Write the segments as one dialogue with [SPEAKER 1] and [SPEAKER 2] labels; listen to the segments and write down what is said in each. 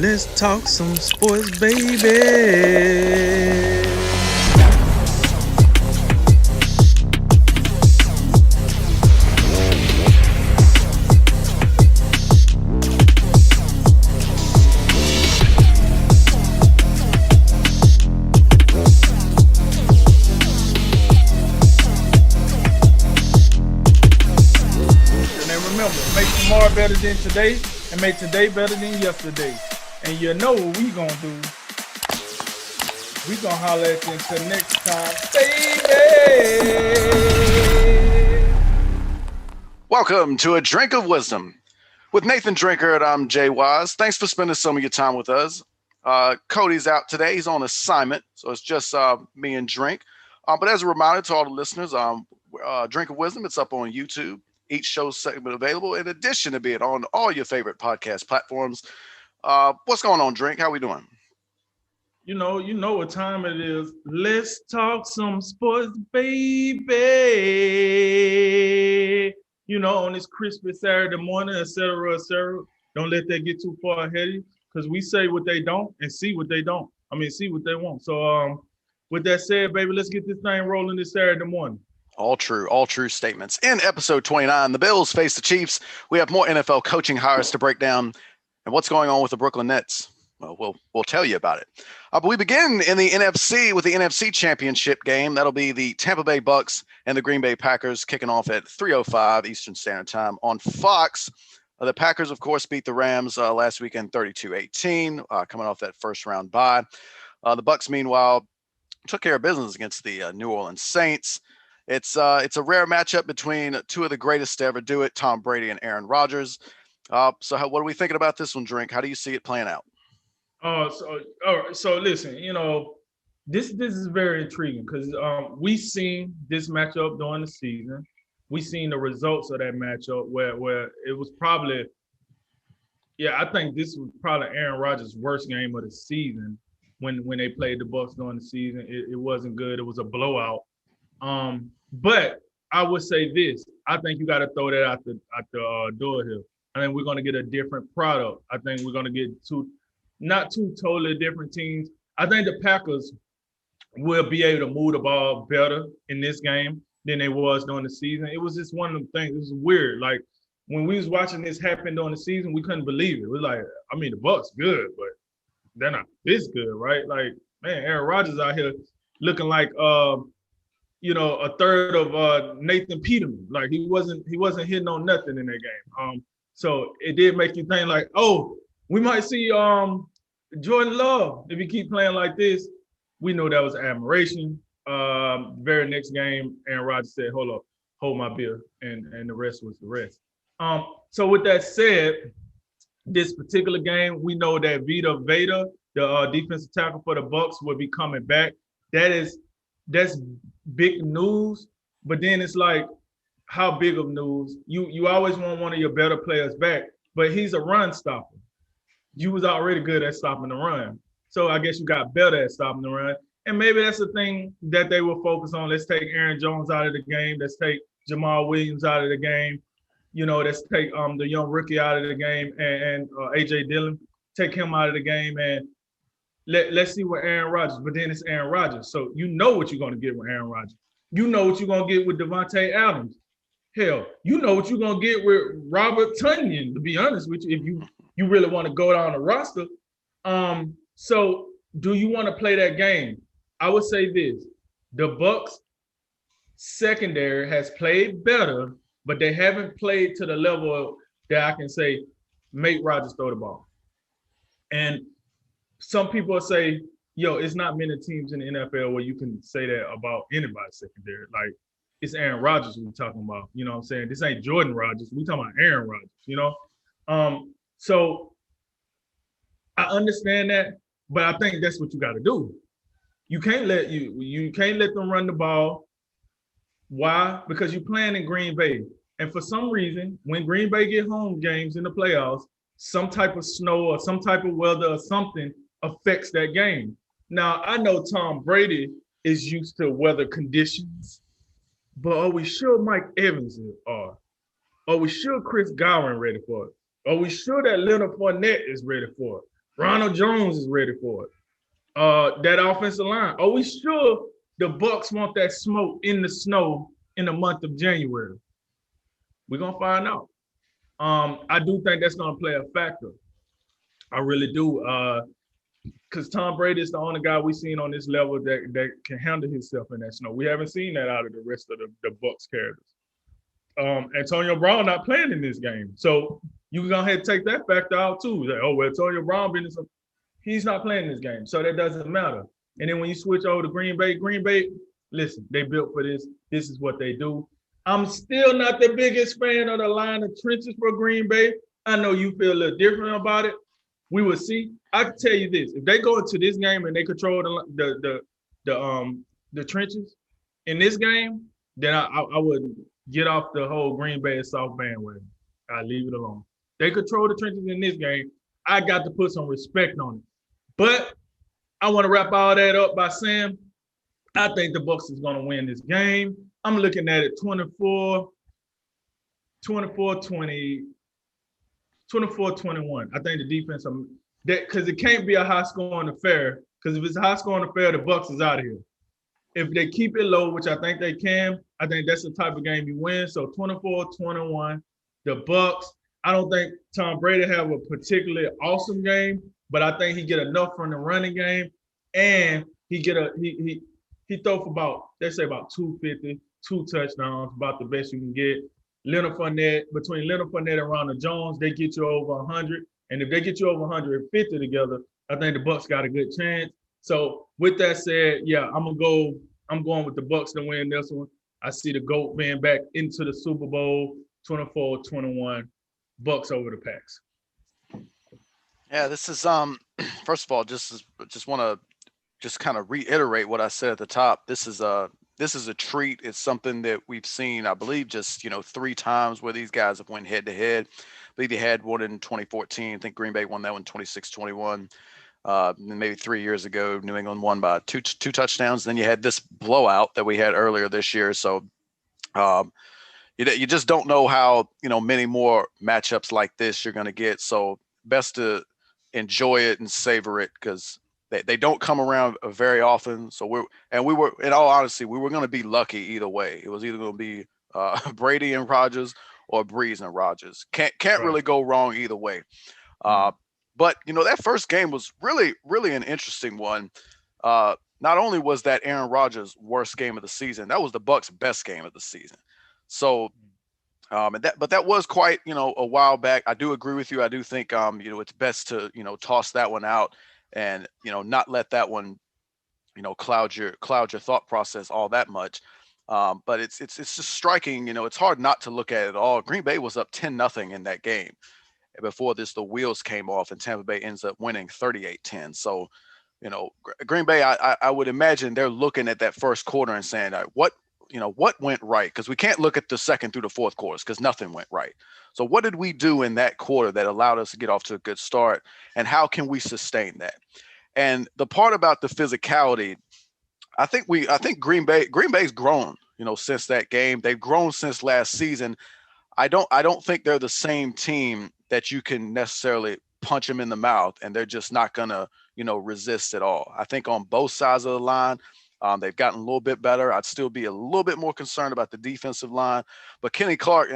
[SPEAKER 1] Let's talk some sports, baby.
[SPEAKER 2] And remember, make tomorrow better than today and make today better than yesterday. And you know what we gonna do. We gonna holler at you until next time, baby.
[SPEAKER 3] Welcome to A Drink of Wisdom with Nathan Drinker, and I'm Jay Wise. Thanks for spending some of your time with us. Cody's out today. He's on assignment, so it's just me and Drink. But as a reminder to all the listeners, Drink of Wisdom, it's up on YouTube. Each show segment available, in addition to being on all your favorite podcast platforms. What's going on, Drink? How we doing?
[SPEAKER 2] You know what time it is. Let's talk some sports, baby. You know, on this crispy Saturday morning, et cetera, et cetera. Don't let that get too far ahead of you, because we say what they don't and see what they don't. See what they want. So with that said, baby, let's get this thing rolling this Saturday morning.
[SPEAKER 3] All true statements. In episode 29, the Bills face the Chiefs. We have more NFL coaching hires to break down. And what's going on with the Brooklyn Nets? Well, we'll tell you about it. But we begin in the NFC with the NFC Championship game. That'll be the Tampa Bay Bucks and the Green Bay Packers kicking off at 3:05 Eastern Standard Time on Fox. The Packers, of course, beat the Rams last weekend 32-18, coming off that first-round bye. The Bucks, meanwhile, took care of business against the New Orleans Saints. It's a rare matchup between two of the greatest to ever do it, Tom Brady and Aaron Rodgers. What are we thinking about this one, Drink? How do you see it playing out?
[SPEAKER 2] So listen, this is very intriguing because we seen this matchup during the season. We seen the results of that matchup where it was probably, I think this was probably Aaron Rodgers' worst game of the season when they played the Bucs during the season. It wasn't good. It was a blowout. But I would say this: I think you got to throw that out the door here. I think we're going to get a different product. I think we're going to get not two totally different teams. I think the Packers will be able to move the ball better in this game than they was during the season. It was just one of them things. It was weird. Like when we was watching this happen during the season, we couldn't believe it. It was like, the Bucs good, but they're not this good, right? Like, man, Aaron Rodgers out here looking like a third of Nathan Peterman. Like he wasn't hitting on nothing in that game. So it did make you think like, oh, we might see Jordan Love if he keep playing like this. We know that was admiration. Very next game, Aaron Rodgers said, hold my beer, and the rest was the rest. So with that said, this particular game, we know that Vita Veda, the defensive tackle for the Bucs, will be coming back. That's big news, but then it's like, how big of news? You always want one of your better players back, but he's a run stopper. You was already good at stopping the run, so I guess you got better at stopping the run, and maybe that's the thing that they will focus on. Let's take Aaron Jones out of the game. Let's take Jamal Williams out of the game. Let's take the young rookie out of the game and A.J. Dillon, take him out of the game, and let's see what Aaron Rodgers. But then it's Aaron Rodgers, so you know what you're going to get with Aaron Rodgers. You know what you're going to get with Devontae Adams. Hell, you know what you're going to get with Robert Tonyan, to be honest with you, if you really want to go down the roster. So do you want to play that game? I would say this: the Bucs secondary has played better, but they haven't played to the level that I can say make Rodgers throw the ball. And some people say, it's not many teams in the NFL where you can say that about anybody's secondary. Like, it's Aaron Rodgers we're talking about. You know what I'm saying? This ain't Jordan Rodgers. We're talking about Aaron Rodgers, So I understand that, but I think that's what you got to do. You can't let them run the ball. Why? Because you're playing in Green Bay. And for some reason, when Green Bay get home games in the playoffs, some type of snow or some type of weather or something affects that game. Now, I know Tom Brady is used to weather conditions, but are we sure Mike Evans are? Are we sure Chris Godwin ready for it? Are we sure that Leonard Fournette is ready for it? Ronald Jones is ready for it. That offensive line. Are we sure the Bucs want that smoke in the snow in the month of January? We're gonna find out. I do think that's gonna play a factor. I really do. Because Tom Brady is the only guy we've seen on this level that can handle himself in that snow. We haven't seen that out of the rest of the Bucs characters. Antonio Brown not playing in this game, so you can go ahead and take that factor out too. Like, oh well, Antonio Brown been in some. He's not playing this game, so that doesn't matter. And then when you switch over to Green Bay, listen, they built for this. This is what they do. I'm still not the biggest fan of the line of trenches for Green Bay. I know you feel a little different about it. We will see. I can tell you this: if they go into this game and they control the trenches in this game, then I would get off the whole Green Bay and South bandwagon. I leave it alone. They control the trenches in this game. I got to put some respect on it. But I want to wrap all that up by saying I think the Bucs is going to win this game. I'm looking at it 24-20, 24-21. I think the defense, because it can't be a high-scoring affair, because if it's a high-scoring affair, the Bucs is out of here. If they keep it low, which I think they can, I think that's the type of game you win. So 24-21, the Bucs. I don't think Tom Brady have a particularly awesome game, but I think he get enough from the running game, and he throw for about, they say about 250, 2 touchdowns, about the best you can get. Between Leonard Fournette and Ronald Jones, they get you over 100. And if they get you over 150 together, I think the Bucs got a good chance. So with that said, yeah, I'm going with the Bucs to win this one. I see the GOAT being back into the Super Bowl, 24-21, Bucs over the Packs.
[SPEAKER 3] Yeah, this is first of all, just want to just kind of reiterate what I said at the top. This is a treat. It's something that we've seen, I believe, just 3 times where these guys have went head to head. I believe they had one in 2014. I think Green Bay won that one 26-21. Maybe 3 years ago, New England won by two touchdowns. Then you had this blowout that we had earlier this year. So you just don't know how many more matchups like this you're going to get. So best to enjoy it and savor it, because they don't come around very often. So we were, in all honesty, we were going to be lucky either way. It was either going to be Brady and Rodgers or Breeze and Rodgers. Can't really go wrong either way. But that first game was really, really an interesting one. Not only was that Aaron Rodgers' worst game of the season, that was the Bucs' best game of the season. So, but that was quite, a while back. I do agree with you. I do think, it's best to, toss that one out and, not let that one, cloud your thought process all that much. But it's just striking. It's hard not to look at it all. Green Bay was up 10-0 in that game. Before this, the wheels came off and Tampa Bay ends up winning 38-10. So, Green Bay, I would imagine they're looking at that first quarter and saying, what went right? Because we can't look at the second through the fourth quarters because nothing went right. So what did we do in that quarter that allowed us to get off to a good start? And how can we sustain that? And the part about the physicality, I think Green Bay's grown, since that game. They've grown since last season. I don't think they're the same team that you can necessarily punch them in the mouth and they're just not gonna, resist at all. I think on both sides of the line, they've gotten a little bit better. I'd still be a little bit more concerned about the defensive line, but Kenny Clark,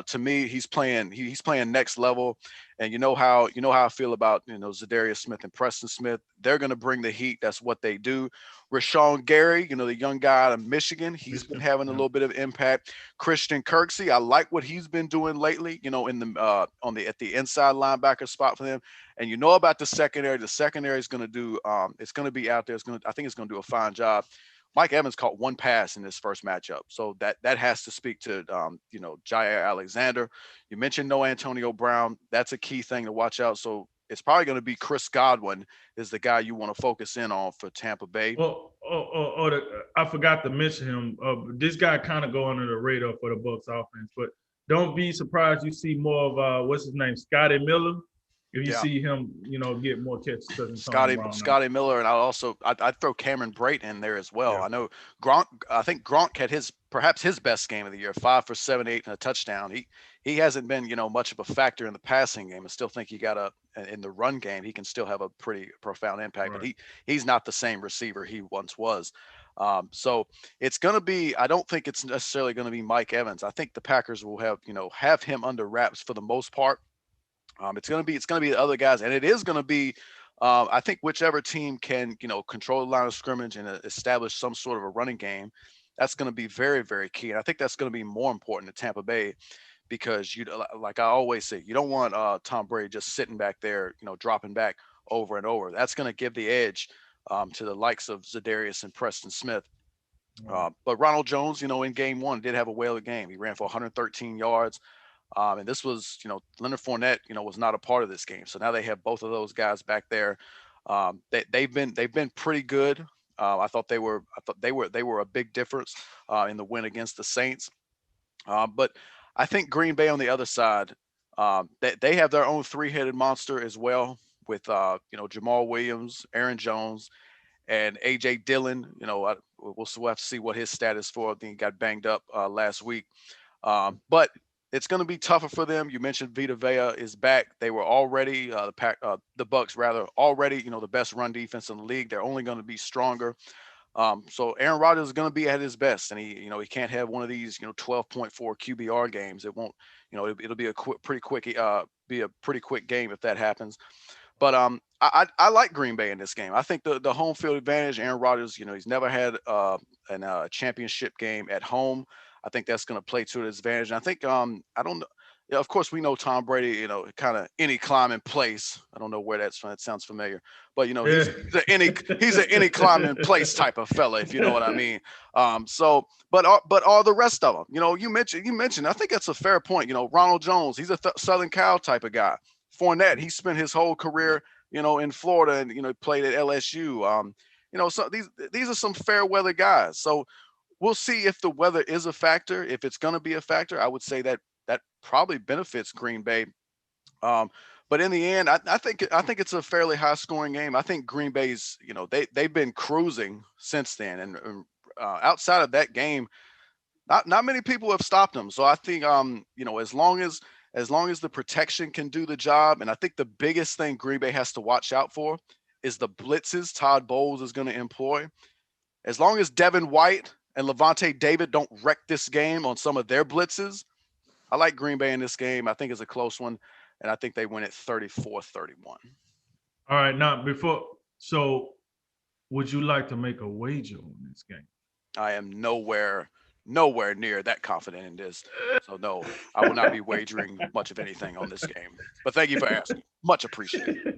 [SPEAKER 3] to me, he's playing next level. And you know how I feel about Zadarius Smith and Preston Smith. They're going to bring the heat. That's what they do. Rashawn Gary, the young guy out of Michigan, he's been having a little bit of impact. Christian Kirksey, I like what he's been doing lately. In the at the inside linebacker spot for them. And about the secondary. The secondary is going to do. It's going to be out there. I think it's going to do a fine job. Mike Evans caught 1 pass in this first matchup. So that has to speak to, Jair Alexander. You mentioned no Antonio Brown. That's a key thing to watch out. So it's probably going to be Chris Godwin is the guy you want to focus in on for Tampa Bay.
[SPEAKER 2] I forgot to mention him. This guy kind of go under the radar for the Bucs offense, but don't be surprised you see more of, what's his name, Scotty Miller if you
[SPEAKER 3] Yeah.
[SPEAKER 2] see him, get more catches because Antonio
[SPEAKER 3] Scotty
[SPEAKER 2] Brown out.
[SPEAKER 3] Scotty Miller, and I'd throw Cameron Brate in there as well.
[SPEAKER 2] Yeah.
[SPEAKER 3] I know Gronk. I think Gronk had perhaps his best game of the year, 5 for 78 and a touchdown. He hasn't been much of a factor in the passing game. I still think he got in the run game. He can still have a pretty profound impact,
[SPEAKER 2] Right.
[SPEAKER 3] but he's not the same receiver he once was. So it's going to be. I don't think it's necessarily going to be Mike Evans. I think the Packers will have him under wraps for the most part. It's going to be the other guys, and it is going to be. I think whichever team can control the line of scrimmage and establish some sort of a running game, that's going to be very, very key. And I think that's going to be more important to Tampa Bay because like I always say, you don't want Tom Brady just sitting back there, dropping back over and over. That's going to give the edge to the likes of Zadarius and Preston Smith. But Ronald Jones, in game one, did have a whale of game. He ran for 113 yards. And this was, Leonard Fournette, was not a part of this game. So now they have both of those guys back there. They've been pretty good. I thought they were a big difference in the win against the Saints. But I think Green Bay on the other side, they have their own three-headed monster as well with Jamal Williams, Aaron Jones, and AJ Dillon. We'll have to see what his status for. I think he got banged up last week. But it's going to be tougher for them. You mentioned Vita Vea is back. They were already the Bucks already the best run defense in the league. They're only going to be stronger. So Aaron Rodgers is going to be at his best, and he can't have one of these 12.4 QBR games. It won't it'll be pretty quick game if that happens. But I like Green Bay in this game. I think the home field advantage. Aaron Rodgers, he's never had a championship game at home. I think that's going to play to his advantage. And I think I don't know. Yeah, of course, we know Tom Brady, kind of any climbing place. I don't know where that's from. It sounds familiar, but he's an any climbing place type of fella, if you know what I mean. But all the rest of them, you mentioned. I think that's a fair point. Ronald Jones, he's a Southern Cal type of guy. Fournette, he spent his whole career, in Florida, and played at LSU. So these are some fair weather guys. So we'll see if the weather is a factor. If it's going to be a factor, I would say that probably benefits Green Bay. But in the end, I think it's a fairly high scoring game. I think Green Bay's, they've been cruising since then, and outside of that game, not many people have stopped them. So I think as long as the protection can do the job, and I think the biggest thing Green Bay has to watch out for is the blitzes Todd Bowles is going to employ. As long as Devin White and Levante David don't wreck this game on some of their blitzes, I like Green Bay in this game. I think it's a close one, and I think they win it 34-31.
[SPEAKER 2] All right, now so would you like to make a wager on this game?
[SPEAKER 3] I am nowhere near that confident in this. So no, I will not be wagering much of anything on this game. But thank you for asking. Much appreciated.